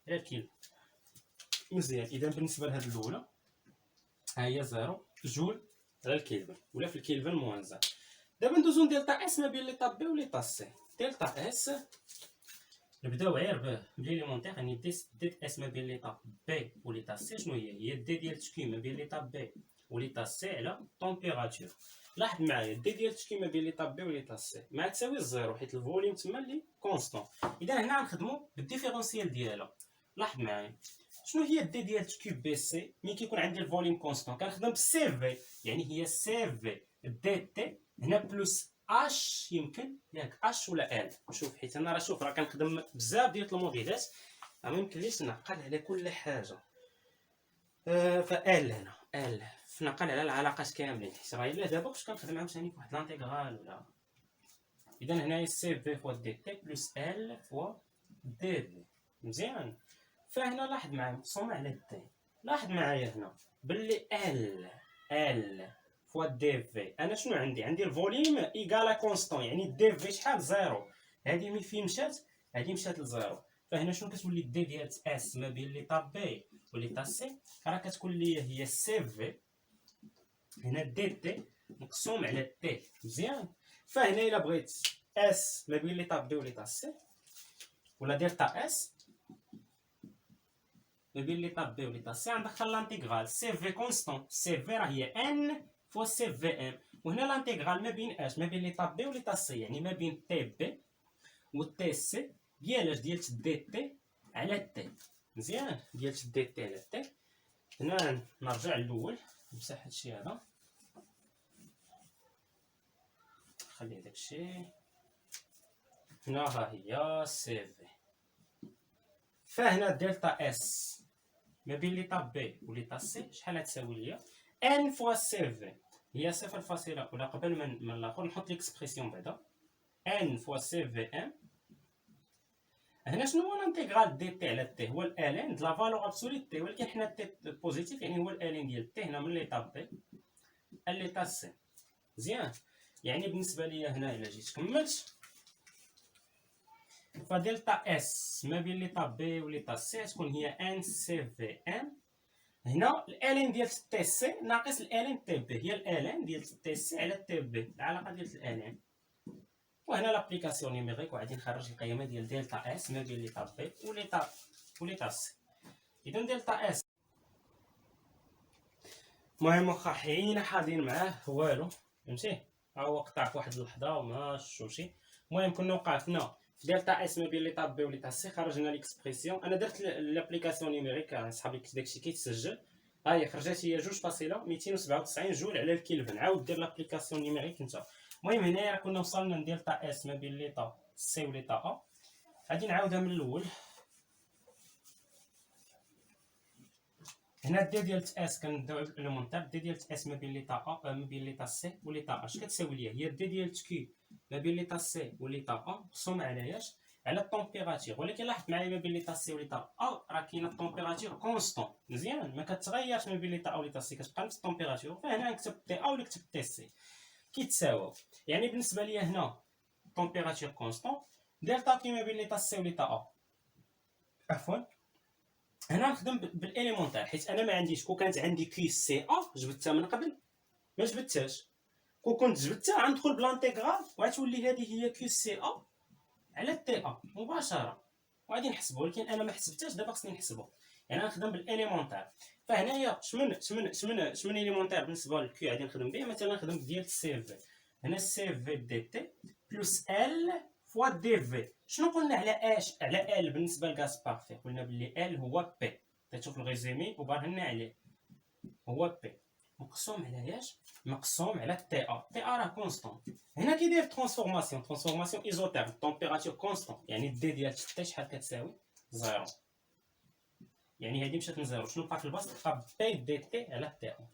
على الكيلو. مزيان. اذا بالنسبه لهاد الاولى ها هي زيرو جول على الكيلفن، ولا في الكيلفن موان زيرو. دابا ندوزو دلتا اس ما بين ليطا بي وليطا سي. دلتا اس نبداو غير بليليمونتيغ، يعني دي اس ما بين ليطا بي وليطا سي شنو هي؟ هي دي ديال كيو ما بين ليطا بي وليطا سي على طومبيراتور. لاحظ معايا دي ديال كيو ما بين ليطا بي وليطا سي ما تساوي الزيرو، حيت الفوليوم تما اللي كونستون. اذا هنا غنخدمو بالديفيرونسيال ديالها. لاحظ معايا شنو هي دي ديال كيو بي سي ملي كيكون عندي الفوليوم كونستون؟ كنخدم بالسي في، يعني هي سي في دي تي هنا بلس اش، يمكن ياك اش ولا ال. شوف حيت انا راه شوف راه كنخدم بزاف ديال الموديلات، ما يمكنليش نعقل على كل حاجه. فال هنا ال نعقل على العلاقات كاملين، حيت راه الا دابا كنت كنخدم عاوتاني فواحد لانتيغرال ولا. اذا هنايا سي في فوا دي تي بلس ال فوا دي في. مزيان. فهنا لاحظ معايا مقسومه على دي. لاحظ معايا هنا باللي ال فوا دي في، انا شنو عندي؟ عندي الفوليوم ايكالا كونستون، يعني دي في شحال؟ زيرو. هذه ملي فين مشات؟ هذه مشات لزيرو. فهنا شنو كتولي دي ديال اس ما بين ليطا بي وليطا سي؟ راه كتكون لي هي سي في هنا دي تي مقسوم على تي. مزيان. فهنا الا بغيت اس ما بين ليطا بي وليطا سي، ولا دلتا اس ما بين ليطا بي وليطا سي، غندخل لانتيغرال سي في كونستون. سي في راه هي ان فوا سي في ام، وهنا لانتيغرال ما بين اش؟ ما بين ليطا بي وليطا سي، يعني ما بين تي بي و تي سي ديال اش؟ ديال دي تي على تي. مزيان. ديال دي تي على تي. هنا نرجع للاول نمسح هادشي هذا، نخلي داكشي هنا. ها هي سي في. فهنا دلتا اس ما بين ليطا بي وليطا سي شحال غتساوي ليا؟ ان فوا سي في، هي صفر فاصلة، ولا قبل من الاخر نحط ليكسبرسيون بعدا ان فوا سي في ام. هنا شنو هو الانتيغرال دي تي على تي؟ هو الالين د لا فالور ابسولي تي، ولكن حنا تي بوزيتيف، يعني هو الالين ديال تي هنا من ليطا بي ليطا سي. مزيان. يعني بالنسبه ليا هنا الا جيت كملت، فدلتا اس ما بين ليطا بي وليطا سي تكون هي ان سي في ام. هنا الالين ديال تي سي ناقص الالين تي بي، هي الالين ديال تي سي على تي بي، العلاقه ديال الالين. وهنا لابليكاسيون نيميريك، وغادي نخرج القيمه ديال دلتا اس ما بين ليطا بي وليطا سي. اذا دلتا اس المهم واخا حين حاضين معاه والو، فهمتي؟ ها هو قطع في واحد اللحظه وما شوشي. المهم كنا وقفنا في دلتا اس ما بين ليطا بي وليطا سي، خرجنا ليكسبرسيون. انا درت لابليكاسيون نيميريك، صحابي داكشي كيتسجل. ها هي خرجت، هي 2.297 جول على الكلفن. عاود دير لابليكاسيون نيميريك انت. المهم هنايا راه كنا وصلنا لدلتا اس ما بين ليطا سي وليطا ا. غادي نعاودها من الاول. هنا دي ديال اس كنبداو بالاليمونتير. دي ديال اس ما بين ليطا ا ما بين ليطا سي وليطا اش كتساوي ليا؟ هي دي ديال كيو ما بين ليطا سي وليطا ا مقسوم على اش؟ على الطومبيراتور. ولكن لاحظ معايا ما بين ليطا سي وليطا ا راه كاينه الطومبيراتور كونستون. مزيان. ما كتغيرش ما بين ليطا ا وليطا سي، كتبقى نفس الطومبيراتور. فهنا نكتب تي ا ولا نكتب تي سي كيتساووا. يعني بالنسبه ليا هنا طومبيراتور كونستون دلتا كي ما بين ليطا سي وليطا ا. عفوا هنا نخدم بالاليمونتير، حيت انا ما عنديش. كون كانت عندي كي سي ا جبدتها من قبل ما جبدتهاش. كون كنت جبدتها غندخل بلانتيغرال وغتولي هذه هي كي سي ا على تي ا مباشره، وغادي نحسبو. ولكن انا ما حسبتهاش، دابا خصني نحسبو. يعني غنخدم بالاليمونتير. فهنايا شمن اليمونتير بالنسبه للكي غادي نخدم به؟ مثلا نخدم ديال سي في. هنا سي في دي تي بلس ال فوا دي في. شنو قلنا على اش؟ على ال بالنسبه لغاز بارفي قلنا بلي ال هو بي. تشوف الريزومي وبرهنا عليه، هو بي. مقسوم على ياش؟ مقسوم على تي ا. تي ا راه كونستون. هنا كيدير ترانسفورماسيون ايزوتيرم طومبيراتور كونستون، يعني دي ديال تي شحال كتساوي؟ زيرو. يعني هادي مشات من زيرو، شنو بقى في البسط؟ بقى بي دي تي على تي ا.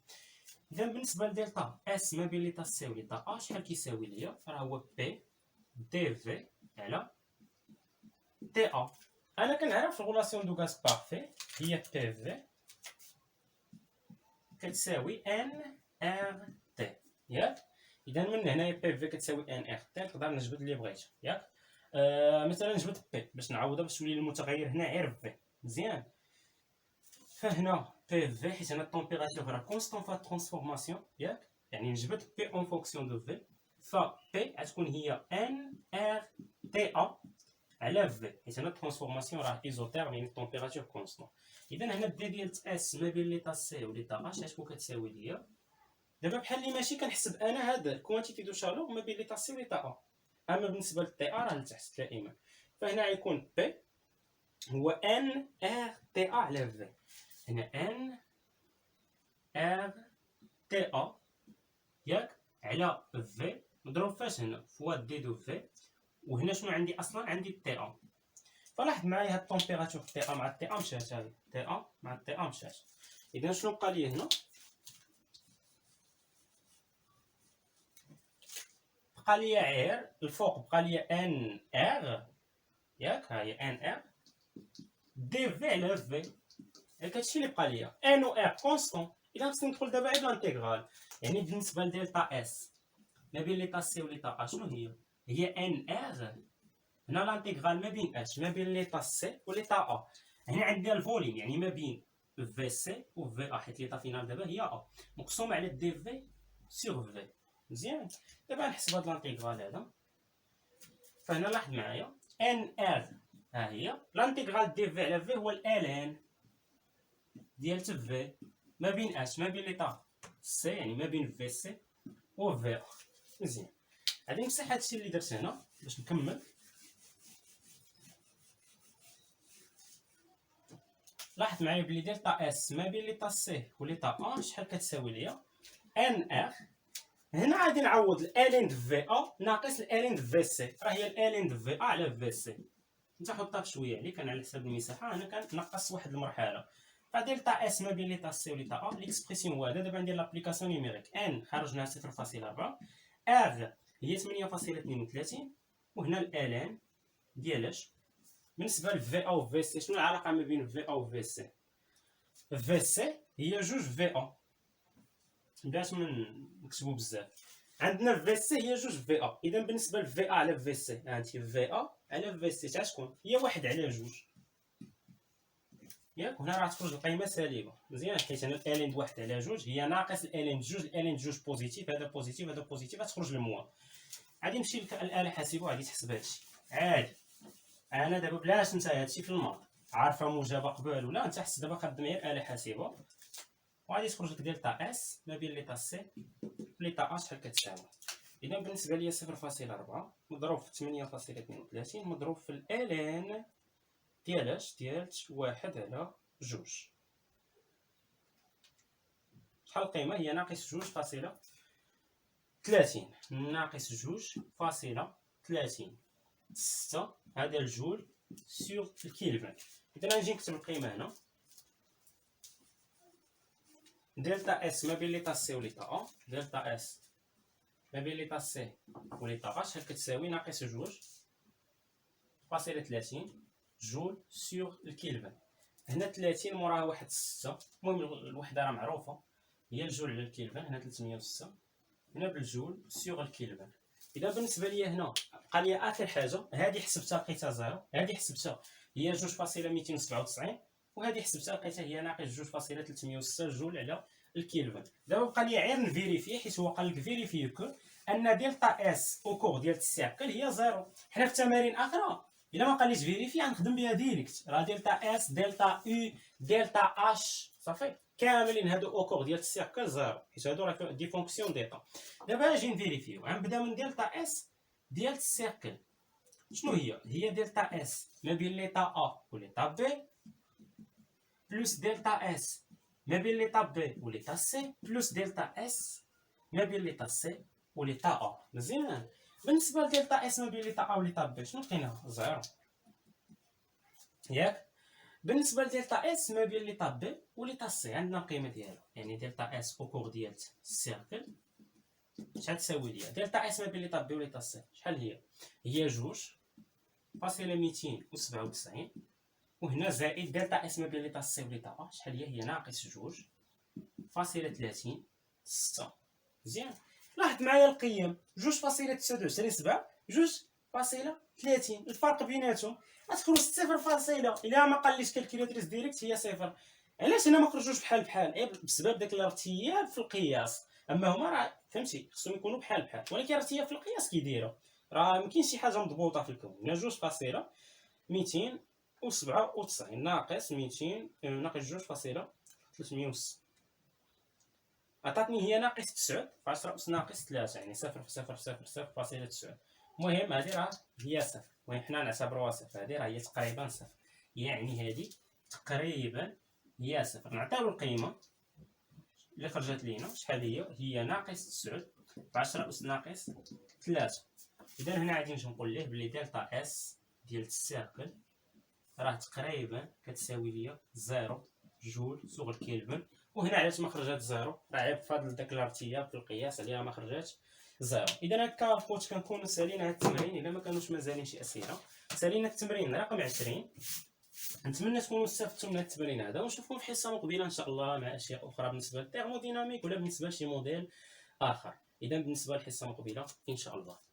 اذا بالنسبه لدلتا اس ما بين ليطا سي وليطا ا شحال كيساوي ليا؟ راه هو بي دي في على تي ا. انا كنعرف الغولاسيون دو غاز بارفي هي بي في كتساوي ان ار تي، ياك؟ اذا من هنايا بي في كتساوي ان ار تي، نقدر نجبد اللي بغيت، ياك؟ مثلا نجبد بي باش نعوضها باش تولي المتغير هنا غير في، مزيان؟ فهنا بي في حيت هنا التمبيراتور راه كونستون فهاد الترانسفورماسيون، ياك؟ يعني نجبد بي اون فونكسيون دو في، ف بي غتكون هي ان ار تي ا على في، حيت هنا الترانسفورماسيون راه ايزوتيرم يعني التمبيراتور كونستون. اذا هنا دي ديال اس ما بين ليطا سي وليطا ا شحال كتساوي ليا؟ دابا بحال اللي ماشي كنحسب انا هاد الكوانتيتي دو شالور ما بين ليطا سي وليطا ا، اما بالنسبه للتي ا راه لتحت دائما، فهنا غيكون بي هو ان ار تي ا على في. هنا ان ار تي ا ياك على في مضروب فاش؟ هنا فوا دي دو في، وهنا شنو عندي اصلا؟ عندي تي ا. فلاحظ معايا هاد التمبيراتور تي ا مع تي ا مشات، هادي تي ا مع تي ا مشات. اذا شنو بقى لي هنا؟ بقى لي غير الفوق، بقى لي ان ار، ياك؟ ها هي ان ار دي في على في، ياك؟ هادشي اللي بقى ليا. ان و ار كونستون، اذا خصني ندخل دابا غير لانتيغرال. يعني بالنسبه لدلتا اس ما بين ليطا سي وليطا ا شنو هي؟ هي ان ار، هنا لانتيغرال ما بين اش؟ ما بين ليطا سي وليطا ا. هنا عندنا الفوليوم يعني ما بين في سي و في ا، حيت ليطا فينال دابا هي ا، مقسوم على دي في سور في، مزيان؟ دابا نحسب هاد لانتيغرال هذا. فهنا لاحظ معايا ان ار ها هي لانتيغرال دي في على في هو الالان ديال في ما بين اش؟ ما بين ليطا سي يعني ما بين في سي و في ا، مزيان؟ غادي نمسح هادشي اللي درت هنا باش نكمل. لاحظ معايا بلي دلتا اس ما بين ليطا سي وليطا ا شحال كتساوي ليا؟ ان ار. هنا غادي نعوض الالين د في ا ناقص الالين د في سي، راه هي الالين د في ا على في سي. انت حطها بشويه عليك، انا على حساب المساحه انا كنقص واحد المرحله. فدلتا اس ما بين ليطا سي وليطا ا ليكسبرسيون هو هذا. دابا ندير لابليكاسيون نيميريك، ان خرجناها 0.4، ار هي 8.32، وهنا الالين ديالاش بالنسبه لفي ا و في سي. شنو العلاقه ما بين في ا و في سي؟ في سي هي جوج في ا، بلاش من نكتبو بزاف. عندنا في سي هي جوج في ا، اذا بالنسبه لفي ا على في سي هانتي في ا على في سي تاع شكون؟ هي واحد على جوج، ياك؟ وهنا راه تخرج القيمه سالبه، مزيان؟ حيت هنا الالين واحد على جوج هي ناقص الالين جوج، الالين جوج بوزيتيف، هذا بوزيتيف هذا بوزيتيف، غتخرج الموا. غادي نمشي للآلة حاسبة وغادي تحسب هادشي عادي. انا دابا بلاش ننسى هادشي في الماط، عارفه موجبه قبل ولا انت حس دابا خدم غير آلة حاسبة وغادي تخرج لك دلتا اس ما بين ليطا سي وليطا ا شحال كتساوي. اذا بالنسبه ليا 0.4 مضروب في 8.32 مضروب في الالين ديال واحد على جوج، شحال القيمه؟ هي ناقص 2.30، ناقص 2.30 6 هذا الجول سور الكيلفان. اذا غنجي نكتب القيمه هنا، دلتا اس ما بين ليطا سي وليطا ا، دلتا اس ما بين ليطا سي وليطا ا شحال كتساوي؟ ناقص 2.30 جول سور الكيلفان. هنا 30 موراها واحد 6، المهم الوحده راه معروفه هي الجول على الكيلفان، هنا 306 هنا بالجول سور الكيلفان. اذا بالنسبه ليا هنا بقى لي اخر حاجه، هذه حسبتها لقيتها زيرو، هذه حسبتها هي 2.297، وهذه حسبتها لقيتها هي ناقص 2.306 جول على الكيلفان. دابا بقى لي غير نفيريفي، حيت هو قال لك فيريفي كو ان دلتا اس او كور ديال السيركل هي زيرو. حنا في تمارين اخرى الا ما قاليش فيريفي غنخدم بها ديريكت، راه دلتا اس دلتا يو دلتا اش صافي كاملين هادو او كور ديال السيركل زيرو، حيت هادو راه دي فونكسيون ديتا. دابا اجي نفيريفيو، غنبدا من دلتا اس ديال السيركل. شنو هي دلتا اس ما بين ليطا ا وليطا بي بلس دلتا اس ما بين ليطاب بي و ليطاب سي بلس دلتا اس ما بين ليطاب سي و ليطاب ا. مزيان. بالنسبه لدلتا اس ما بين ليطاب ا و ليطاب بي شنو لقينا؟ زيرو ياك. بالنسبه لدلتا اس ما بين ليطاب بي و ليطاب سي عندنا القيمه ديالو، يعني دلتا اس او كور ديال السيركل شحال تساوي ليا؟ دلتا اس ما بين ليطاب بي و ليطاب سي شحال هي؟ هي 2.297، وهنا زائد دلتا اس ما بين ليطاب سي و ليطاب ا شحال هي؟ ناقص 2.30 6. مزيان. لاحظ معايا القيم 2.29 2.30 الفرق بيناتهم غتكون 0. الا ما قاليش كالكوليتريس ديريكت هي 0. علاش هنا ما خرجوش بحال بحال؟ بسبب داك الارتياب في القياس. اما هما راه فهمتي خصهم يكونوا بحال بحال، ولكن الارتياب في القياس كيديروا راه مكاينش شي حاجه مضبوطه في الكون. هنا 2.297 ناقص 200 ناقص 2.306 عطاتني هي ناقص 9 في 10 أس ناقص 3، يعني 0.000.9. المهم هذه راه هي صفر، المهم حنا نعتبروها صفر. هذه راه هي تقريبا صفر، يعني هذه تقريبا هي صفر. نعطيو القيمه اللي خرجت لينا شحال هي ناقص 9 في 10 أس ناقص 3. اذا هنا غادي نجي نقول ليه بلي دلتا اس ديال السيركل راه تقريبا كتساوي ليا 0 جول سوغ الكلفن. وهنا علاش ما خرجت 0؟ راه عيب بفضل داك الارتياب في القياس عليها ما خرجت 0. اذا هكا الكوتش كنكونوا سالينا هاد التمرين. الا ما كانوش مازالين شي اسئله سالينا التمرين رقم 20. نتمنى تكونوا استفدتوا من هاد التمرين هذا، ونشوفكم في حصه مقبله ان شاء الله مع اشياء اخرى بالنسبه للثيرموديناميك ولا بالنسبه لشي موديل اخر. اذا بالنسبه للحصه المقبله ان شاء الله.